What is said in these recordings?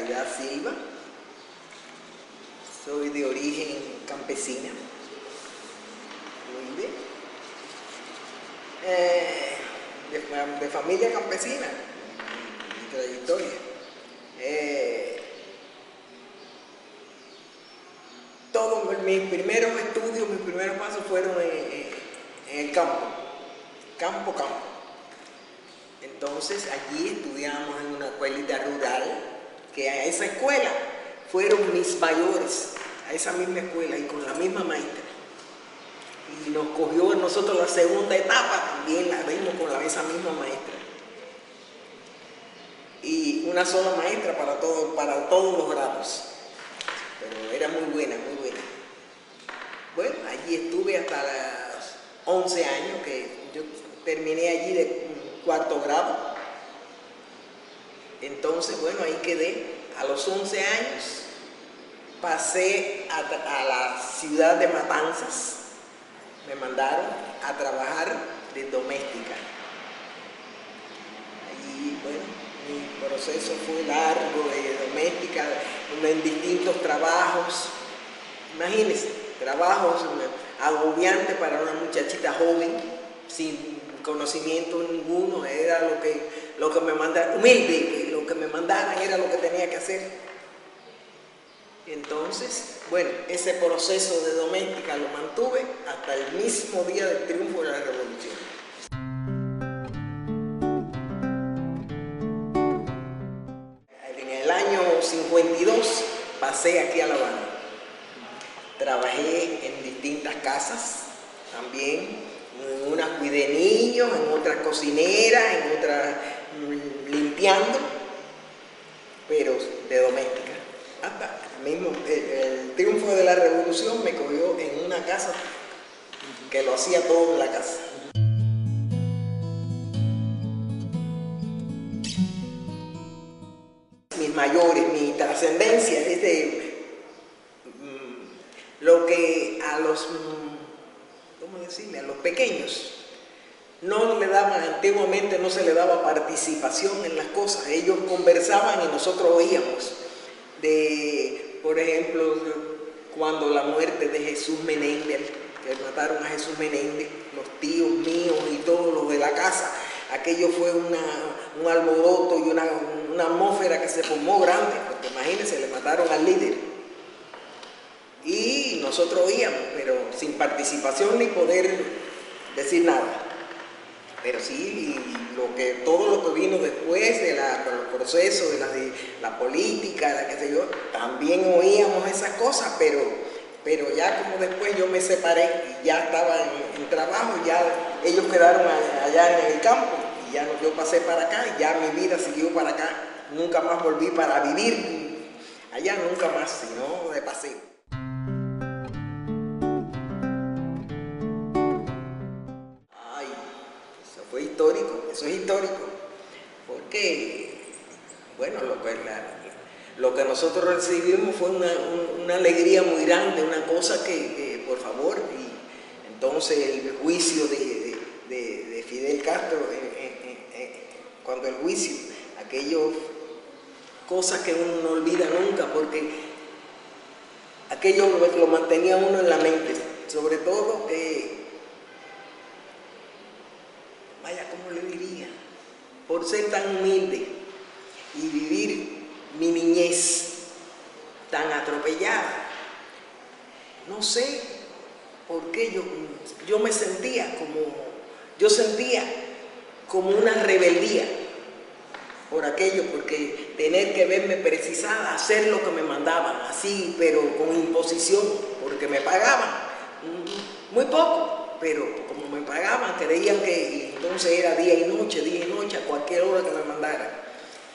Caridad Silva. Soy de origen campesina. Muy bien. De familia campesina, mi trayectoria. Todos mis primeros estudios, mis primeros pasos fueron en el campo. Entonces allí estudiamos en una escuelita rural, que a esa escuela fueron mis mayores, a esa misma escuela y con la misma maestra. Y nos cogió nosotros la segunda etapa, también la dimos con esa misma maestra. Y una sola maestra para todos los grados. Pero era muy buena, muy buena. Bueno, allí estuve hasta los 11 años, que yo terminé allí de cuarto grado. Entonces, bueno, ahí quedé. A los 11 años pasé a la ciudad de Matanzas. Me mandaron a trabajar de doméstica. Allí, bueno, mi proceso fue largo de doméstica, en distintos trabajos. Imagínense, trabajos agobiantes para una muchachita joven, sin conocimiento ninguno. Era lo que me mandaban, humilde, lo que me mandaban era lo que tenía que hacer. Entonces, bueno, ese proceso de doméstica lo mantuve hasta el mismo día del triunfo de la Revolución. En el año 52 pasé aquí a La Habana. Trabajé en distintas casas, también en una cuidé niños, en otras cocineras, en otras limpiando, pero de doméstica. Hasta el triunfo de la Revolución me cogió en una casa que lo hacía todo en la casa. Mis mayores, mi trascendencia es de lo que a los, ¿cómo decirle?, a los pequeños no le daban, antiguamente no se le daba participación en las cosas. Ellos conversaban y nosotros oíamos. Por ejemplo, cuando la muerte de Jesús Menéndez, que mataron a Jesús Menéndez, los tíos míos y todos los de la casa, aquello fue un alboroto y una atmósfera que se formó grande, porque imagínense, le mataron al líder. Y nosotros oíamos, pero sin participación ni poder decir nada. Pero sí, todo lo que vino después del proceso de la política, qué sé yo, también oíamos esas cosas, pero ya como después yo me separé y ya estaba en trabajo, ya ellos quedaron allá en el campo y ya yo pasé para acá y ya mi vida siguió para acá. Nunca más volví para vivir allá, nunca más, sino de paseo. Eso es histórico, porque, bueno, lo que nosotros recibimos fue una alegría muy grande, una cosa que por favor, y entonces el juicio de Fidel Castro, cuando el juicio, aquello, cosas que uno no olvida nunca, porque aquello lo mantenía uno en la mente, sobre todo, vaya, ¿cómo le diría? Por ser tan humilde y vivir mi niñez tan atropellada. No sé por qué yo me sentía como una rebeldía por aquello, porque tener que verme precisada, hacer lo que me mandaban, así, pero con imposición, porque me pagaban muy poco, pero como me pagaban, creían que entonces era día y noche, a cualquier hora que me mandaran.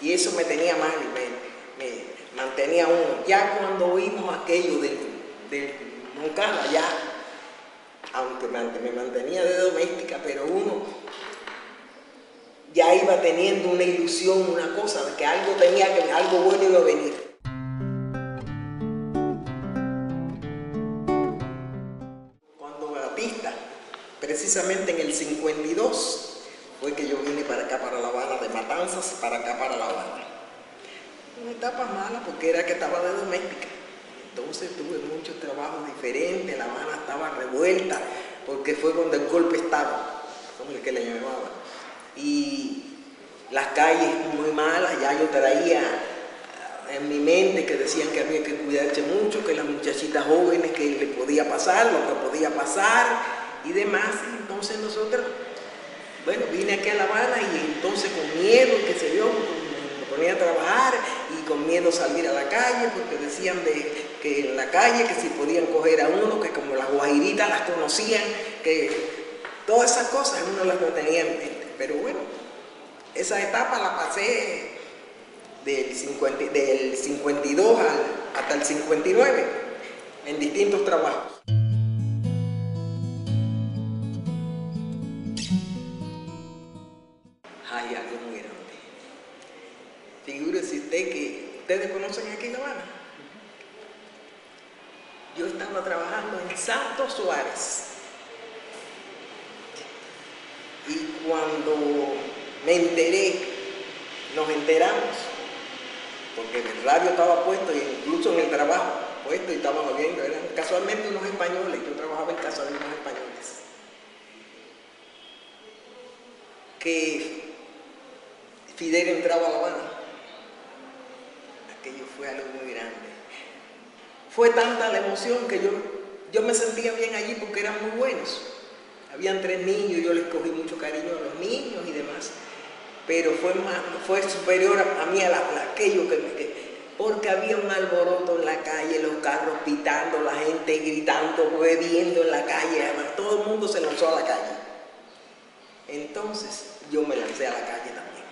Y eso me tenía mal y me mantenía uno. Ya cuando oímos aquello del Moncada, ya, aunque me mantenía de doméstica, pero uno ya iba teniendo una ilusión, una cosa, de que algo bueno iba a venir. Cuando Batista, precisamente en el 52, fue que yo vine para acá, para La Habana, de Matanzas, para acá, para La Habana. una etapa mala porque era que estaba de doméstica. Entonces tuve muchos trabajos diferentes, La Habana estaba revuelta, porque fue donde el golpe estaba, como el que le llamaba. Y las calles muy malas, ya yo traía en mi mente que decían que había que cuidarse mucho, que las muchachitas jóvenes que le podía pasar, lo que podía pasar y demás. Entonces nosotros, bueno, vine aquí a La Habana y entonces con miedo, que se dio, me ponía a trabajar y con miedo salir a la calle porque decían que en la calle que si podían coger a uno, que como las guajiritas las conocían, que todas esas cosas uno las tenía en mente. Pero bueno, esa etapa la pasé del 52 hasta el 59 en distintos trabajos. Hay algo muy grande. Figúrese usted que ustedes conocen aquí en La Habana. Yo estaba trabajando en Santo Suárez y cuando me enteré, nos enteramos, porque el radio estaba puesto e incluso en el trabajo puesto y estábamos viendo, eran casualmente unos españoles, yo trabajaba en casa de unos españoles, que Fidel entraba a La Habana. Aquello fue algo muy grande. Fue tanta la emoción que yo me sentía bien allí porque eran muy buenos. Habían 3 niños, yo les cogí mucho cariño a los niños y demás. Pero fue superior a mí aquello porque había un alboroto en la calle, los carros pitando, la gente gritando, bebiendo en la calle, todo el mundo se lanzó a la calle. Entonces yo me lancé a la calle también.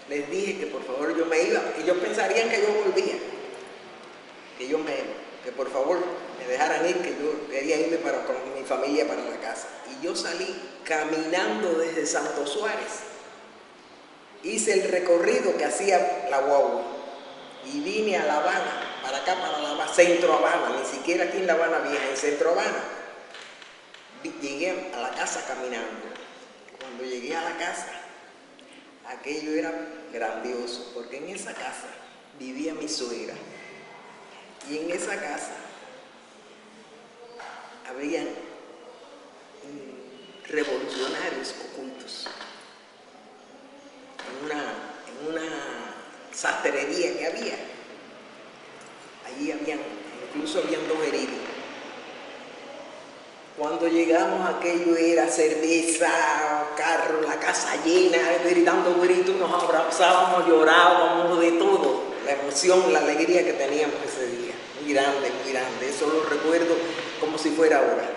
Les dije que por favor yo me iba, ellos pensarían que yo volvía, que por favor me dejaran ir, que yo quería irme con mi familia para la casa. Y yo salí caminando desde Santo Suárez. Hice el recorrido que hacía la guagua y vine a La Habana, para acá, para La Habana, Centro Habana, ni siquiera aquí en La Habana Vieja, en Centro Habana. Llegué a la casa caminando. Cuando llegué a la casa, aquello era grandioso, porque en esa casa vivía mi suegra y en esa casa habrían revolucionarios ocultos. En una sastrería que había, allí incluso habían 2 heridos. Cuando llegamos aquello era cerveza, carro, la casa llena, dando gritos, nos abrazábamos, llorábamos, de todo. La emoción, la alegría que teníamos ese día, muy grande, eso lo recuerdo como si fuera ahora.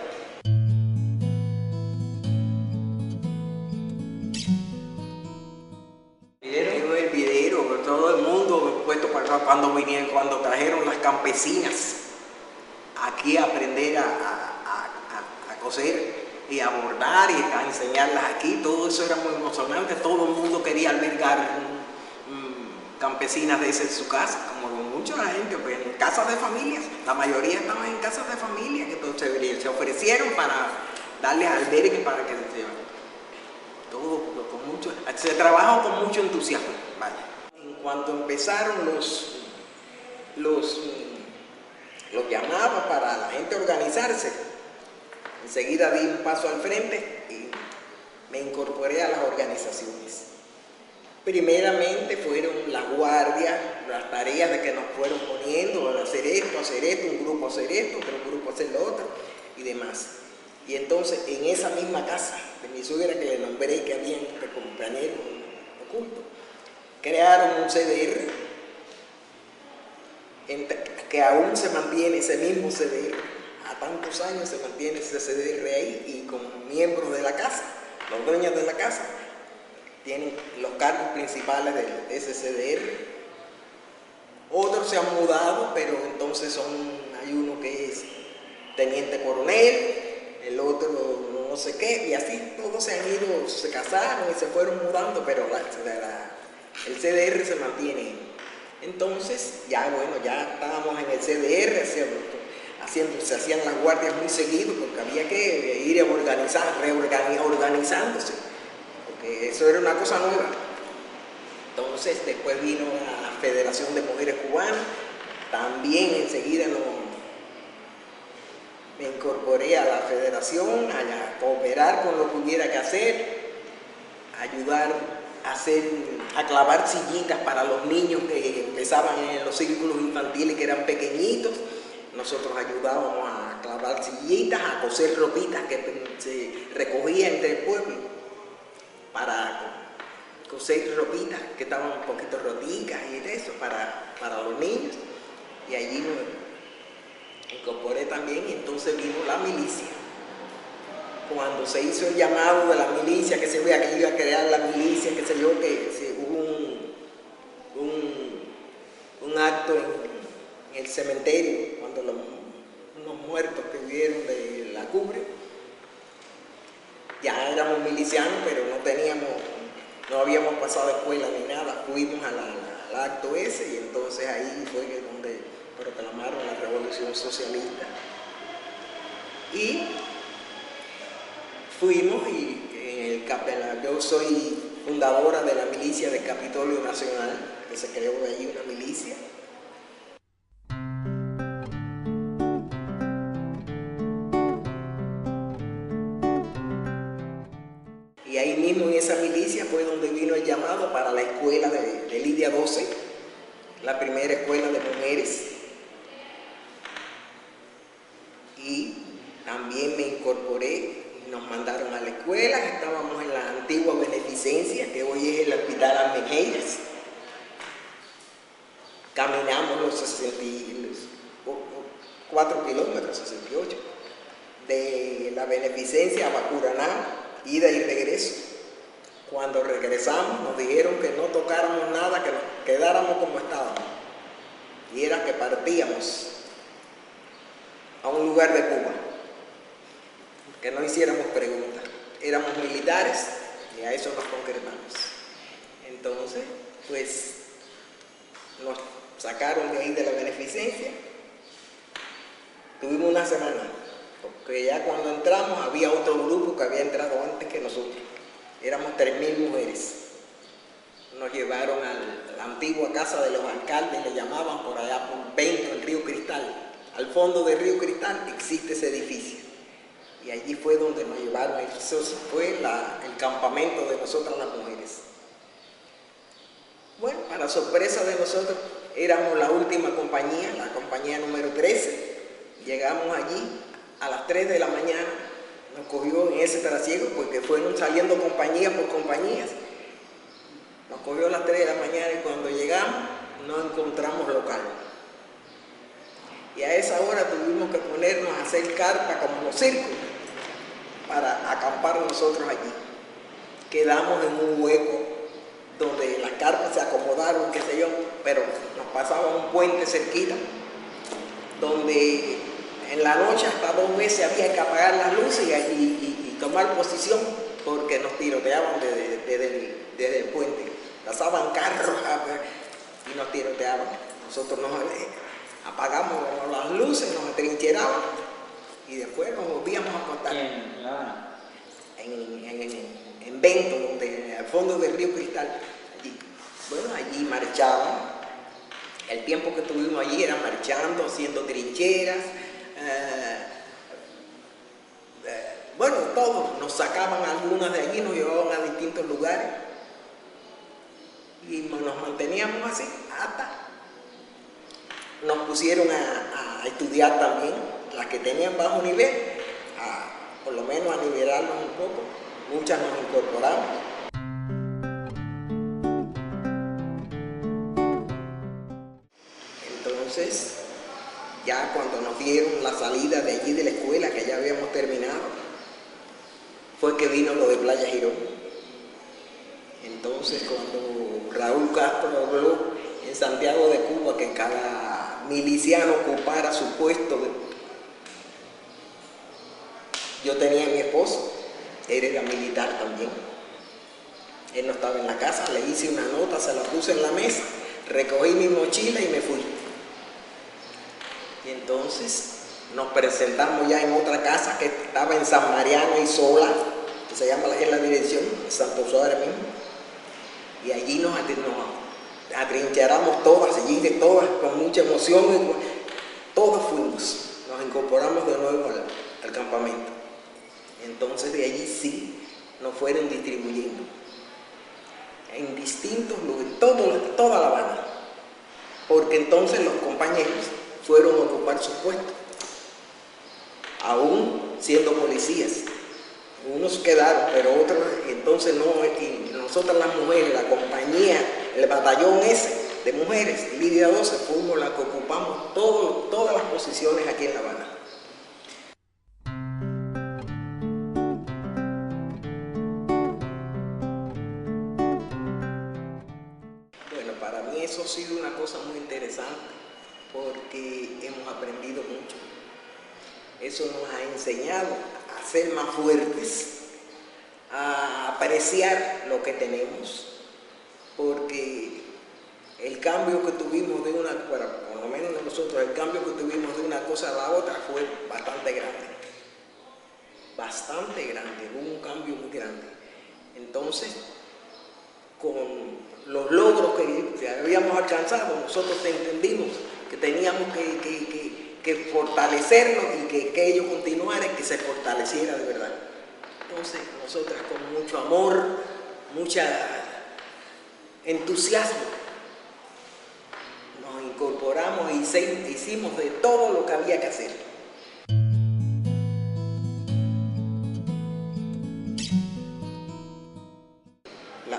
Todo el mundo puesto para cuando trajeron las campesinas aquí a aprender a coser y a bordar y a enseñarlas aquí, todo eso era muy emocionante, todo el mundo quería albergar campesinas de esa en su casa, como mucha gente, pues en casas de familias, la mayoría estaban en casas de familia, que entonces se ofrecieron para darles albergue para que se lleven. Todo se trabajó con mucho entusiasmo, vaya. Cuando empezaron los llamados para la gente organizarse, enseguida di un paso al frente y me incorporé a las organizaciones. Primeramente fueron las guardias, las tareas de que nos fueron poniendo, hacer esto, un grupo hacer esto, otro grupo hacer lo otro y demás. Y entonces en esa misma casa de mi suegra que le nombré que habían compañeros ocultos, crearon un CDR, que aún se mantiene ese mismo CDR, a tantos años se mantiene ese CDR ahí y con miembros de la casa, los dueños de la casa, tienen los cargos principales de ese CDR. Otros se han mudado, pero entonces hay uno que es teniente coronel, el otro no sé qué, y así todos se han ido, se casaron y se fueron mudando, pero el CDR se mantiene. Entonces, ya estábamos en el CDR, se hacían las guardias muy seguido porque había que ir organizándose, porque eso era una cosa nueva. Entonces después vino la Federación de Mujeres Cubanas, también enseguida me incorporé a la federación, a cooperar con lo que hubiera que hacer, ayudar a clavar sillitas para los niños que empezaban en los círculos infantiles que eran pequeñitos. Nosotros ayudábamos a clavar sillitas, a coser ropitas que se recogía entre el pueblo para coser ropitas que estaban un poquito roticas y de eso para los niños. Y allí me incorporé también y entonces vino la milicia. Cuando se hizo el llamado de la milicia, que se veía que iba a crear la milicia, que se yo, que hubo un acto en el cementerio, cuando unos muertos que hubieron de la cubre, ya éramos milicianos, pero no habíamos pasado escuela ni nada, fuimos al acto ese y entonces ahí fue donde proclamaron la Revolución Socialista. Y fuimos y yo soy fundadora de la milicia del Capitolio Nacional, que se creó allí una milicia. Y ahí mismo en esa milicia fue donde vino el llamado para la escuela de Lidia 12, la primera escuela de mujeres. Y también me incorporé. Nos mandaron a la escuela, estábamos en la antigua Beneficencia, que hoy es el Hospital Almejeiras. Caminamos los 4 kilómetros, 68, de la Beneficencia a Bacuraná, ida y regreso. Cuando regresamos nos dijeron que no tocáramos nada, que nos quedáramos como estábamos. Y era que partíamos a un lugar de Cuba. Que no hiciéramos preguntas. Éramos militares y a eso nos concretamos. Entonces, pues, nos sacaron de ahí de la Beneficencia. Tuvimos una semana, porque ya cuando entramos había otro grupo que había entrado antes que nosotros. Éramos 3.000 mujeres. Nos llevaron a la antigua casa de los alcaldes, le llamaban por allá por Bento, en Río Cristal. Al fondo de Río Cristal existe ese edificio. Y allí fue donde nos llevaron, eso fue el campamento de nosotras las mujeres. Bueno, para sorpresa de nosotros, éramos la última compañía, la compañía número 13. Llegamos allí a las 3 de la mañana, nos cogió en ese trasiego, porque fueron saliendo compañía por compañías. Nos cogió a las 3 de la mañana y cuando llegamos, no encontramos local. Y a esa hora tuvimos que ponernos a hacer carpa como los circos para acampar nosotros allí. Quedamos en un hueco donde las carpas se acomodaron, qué sé yo, pero nos pasaba un puente cerquita donde en la noche hasta 2 veces había que apagar las luces y tomar posición porque nos tiroteaban desde el puente. Pasaban carros y nos tiroteaban. Nosotros nos apagamos las luces, nos atrincherábamos y después nos volvíamos a acostar. ¿En La Habana? En Bento, al fondo del Río Cristal. Allí. Bueno, allí marchaban. El tiempo que estuvimos allí era marchando, haciendo trincheras. Bueno, todos nos sacaban algunas de allí, nos llevaban a distintos lugares. Y nos manteníamos así hasta nos pusieron a estudiar también, las que tenían bajo nivel, por lo menos a nivelarnos un poco. Muchas nos incorporamos. Entonces, ya cuando nos dieron la salida de allí de la escuela, que ya habíamos terminado, fue que vino lo de Playa Girón. Entonces, cuando Raúl Castro habló en Santiago de Cuba que cada miliciano ocupara su puesto, yo tenía a mi esposo, él era militar también. Él no estaba en la casa, le hice una nota, se la puse en la mesa, recogí mi mochila y me fui. Y entonces nos presentamos ya en otra casa que estaba en San Mariano y Sola, que se llama en la dirección, Santo Suárez mismo. Y y allí nos atrincheramos todas, allí de todas, con mucha emoción, todas fuimos, nos incorporamos de nuevo al campamento. Entonces de allí sí nos fueron distribuyendo en distintos lugares, toda La Habana, porque entonces los compañeros fueron a ocupar sus puestos, aún siendo policías. Unos quedaron, pero otros entonces no, y nosotras las mujeres, la compañía, el batallón ese de mujeres, Lidia 12, fuimos las que ocupamos todas las posiciones aquí en La Habana. Bueno, para mí eso ha sido una cosa muy interesante, porque hemos aprendido mucho. Eso nos ha enseñado a ser más fuertes, a apreciar lo que tenemos, porque el cambio que tuvimos de una, bueno, por lo menos nosotros, el cambio que tuvimos de una cosa a la otra fue bastante grande. Bastante grande, hubo un cambio muy grande. Entonces, con los logros que habíamos alcanzado, nosotros entendimos que teníamos que fortalecernos y que ello continuara y que se fortaleciera de verdad. Entonces, nosotras con mucho amor, mucho entusiasmo, nos incorporamos y hicimos de todo lo que había que hacer.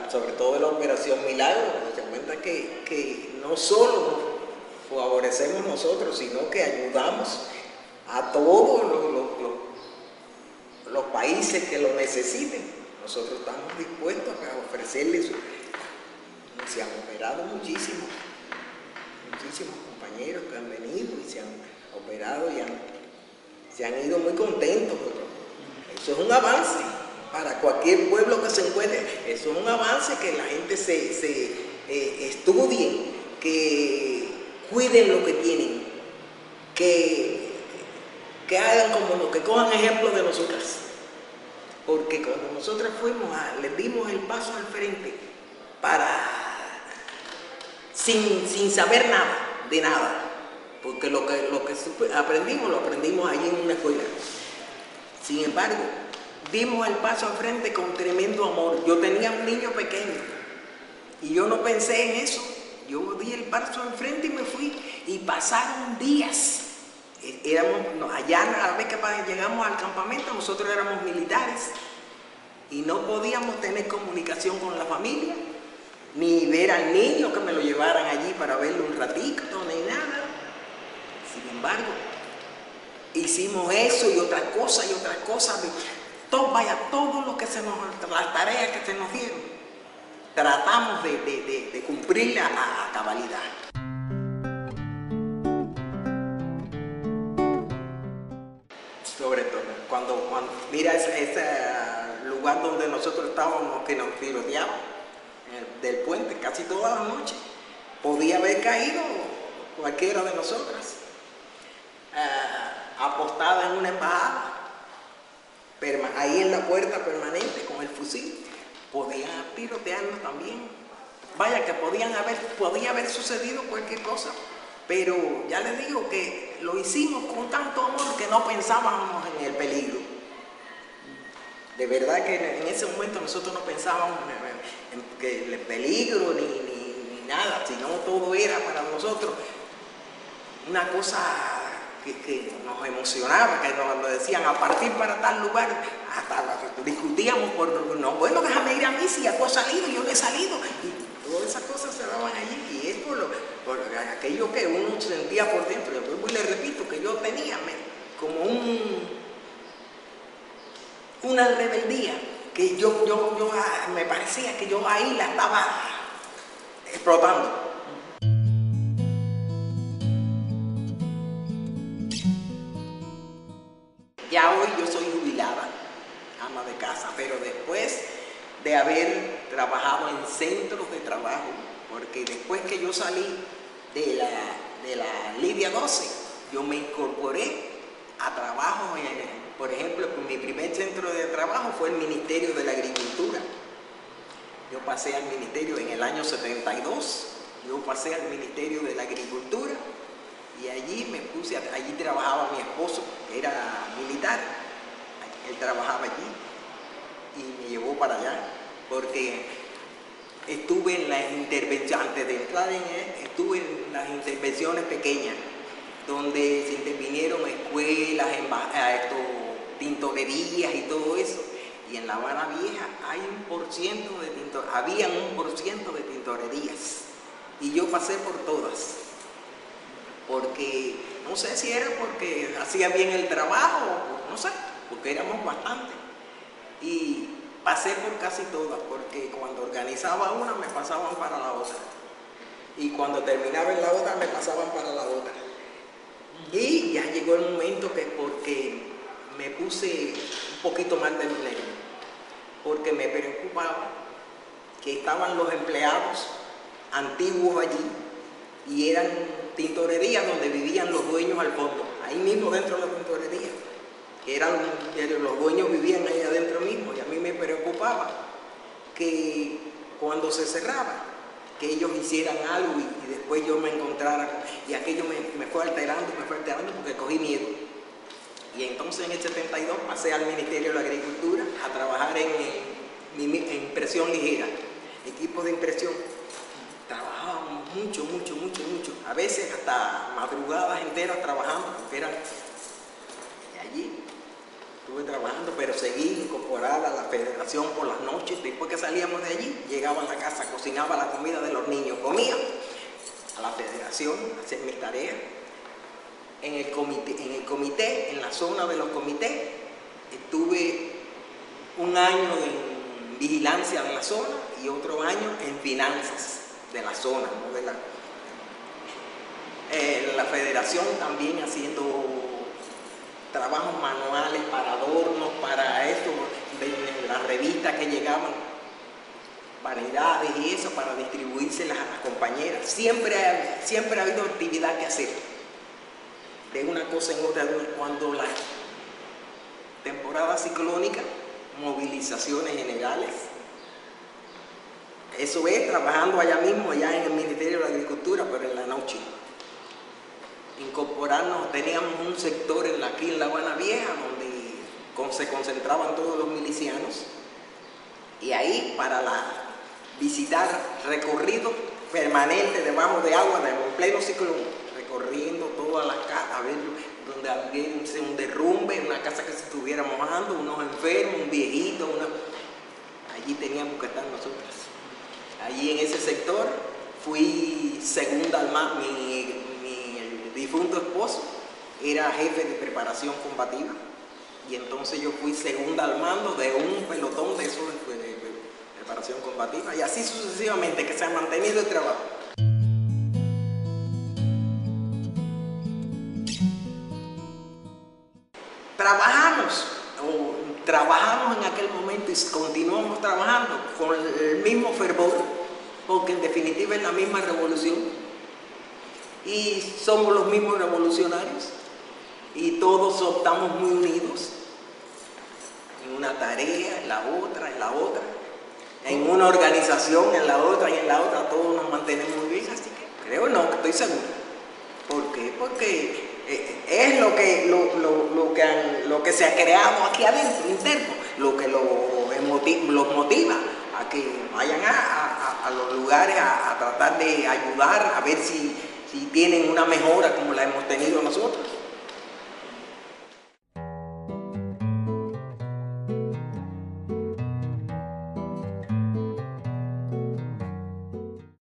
Sobre todo en la Operación Milagro, nos damos cuenta que no solo favorecemos nosotros, sino que ayudamos a todos los países que lo necesiten. Nosotros estamos dispuestos a ofrecerles. Se han operado muchísimos compañeros que han venido y se han operado y se han ido muy contentos. Eso es un avance para cualquier pueblo que se encuentre. Eso es un avance, que la gente se estudie, que cuiden lo que tienen, que hagan como lo que cojan ejemplo de nosotras. Porque cuando nosotras fuimos, les dimos el paso al frente sin saber nada, de nada. Porque lo que aprendimos, lo aprendimos allí en una escuela. Sin embargo, dimos el paso al frente con tremendo amor. Yo tenía un niño pequeño y yo no pensé en eso. Yo di el paso al frente y me fui, y pasaron días. Allá, a la vez que llegamos al campamento, nosotros éramos militares y no podíamos tener comunicación con la familia, ni ver al niño, que me lo llevaran allí para verlo un ratito, ni nada. Sin embargo, hicimos eso y otras cosas, todo lo que las tareas que se nos dieron, tratamos de cumplirla a cabalidad. Sobre todo, cuando mira ese lugar donde nosotros estábamos, que nos tiroteaban, del puente, casi todas las noches, podía haber caído cualquiera de nosotras, apostada en una embajada, ahí en la puerta permanente con el fusil. Podían tirotearnos también. Vaya que podía haber sucedido cualquier cosa, pero ya les digo que lo hicimos con tanto amor que no pensábamos en el peligro. De verdad que en ese momento nosotros no pensábamos en el peligro ni nada, sino todo era para nosotros una cosa que nos emocionaba, que nos decían a partir para tal lugar, hasta discutíamos bueno, déjame ir a mí, si ya tú has salido, yo no he salido, y todas esas cosas se daban allí, y es por aquello que uno sentía por dentro. Yo le repito que yo tenía como una rebeldía, que me parecía que yo ahí la estaba explotando. Ya hoy yo soy jubilada, ama de casa, pero después de haber trabajado en centros de trabajo, porque después que yo salí de la Lidia 12, yo me incorporé a trabajo, por ejemplo, mi primer centro de trabajo fue el Ministerio de la Agricultura. Yo pasé al ministerio en el año 72, yo pasé al Ministerio de la Agricultura y allí allí trabajaba mi esposo, que era militar, él trabajaba allí y me llevó para allá, porque estuve en las intervenciones, antes de entrar en él, estuve en las intervenciones pequeñas, donde se intervinieron escuelas, tintorerías y todo eso. Y en La Habana Vieja había un por ciento de tintorerías. Y yo pasé por todas. Porque, no sé si era porque hacía bien el trabajo, no sé, porque éramos bastantes. Y pasé por casi todas, porque cuando organizaba una me pasaban para la otra. Y cuando terminaba en la otra me pasaban para la otra. Y ya llegó el momento que porque me puse un poquito más de dinero, porque me preocupaba que estaban los empleados antiguos allí y eran tintorerías donde vivían los dueños al fondo, ahí mismo dentro de la tintorería, que los dueños vivían ahí adentro mismo, y a mí me preocupaba que cuando se cerraba, que ellos hicieran algo y después yo me encontrara, y aquello me fue alterando porque cogí miedo. Y entonces en el 72 pasé al Ministerio de la Agricultura a trabajar en impresión ligera, equipos de impresión. Trabajábamos mucho, a veces hasta madrugadas enteras trabajando, porque eran allí. Estuve trabajando, pero seguí incorporada a la federación por las noches. Después que salíamos de allí, llegaba a la casa, cocinaba la comida de los niños, comía a la federación, a hacer mis tareas. En el comité, en la zona de los comités, estuve un año en vigilancia de la zona y otro año en finanzas de la zona, ¿no? La federación también haciendo trabajos manuales para adornos, para esto, de las revistas que llegaban, variedades y eso, para distribuírselas a las compañeras. Siempre ha habido actividad que hacer, de una cosa en otra. Cuando la temporada ciclónica, movilizaciones generales, eso es, trabajando allá mismo, allá en el Ministerio de la Agricultura, pero en la noche. Incorporarnos, teníamos un sector aquí en La Habana Vieja donde se concentraban todos los milicianos, y ahí para visitar recorridos permanentes debajo de agua, en pleno ciclón, recorriendo todas las casas, a ver donde había un derrumbe, una casa que se estuviera mojando, unos enfermos, un viejito, allí teníamos que estar nosotras. Allí en ese sector fui segunda al mando. Mi difunto esposo era jefe de preparación combativa, y entonces yo fui segunda al mando de un pelotón de esos de preparación combativa, y así sucesivamente, que se ha mantenido el trabajo. Trabajamos en aquel momento y continuamos trabajando con el mismo fervor, porque en definitiva es la misma revolución y somos los mismos revolucionarios y todos estamos muy unidos en una tarea, en la otra, en una organización, en la otra y en la otra, todos nos mantenemos muy bien, así que creo, no, estoy seguro. ¿Por qué? Porque es lo que se ha creado aquí adentro, interno, lo que los motiva a que vayan a los lugares a tratar de ayudar, a ver si tienen una mejora como la hemos tenido nosotros.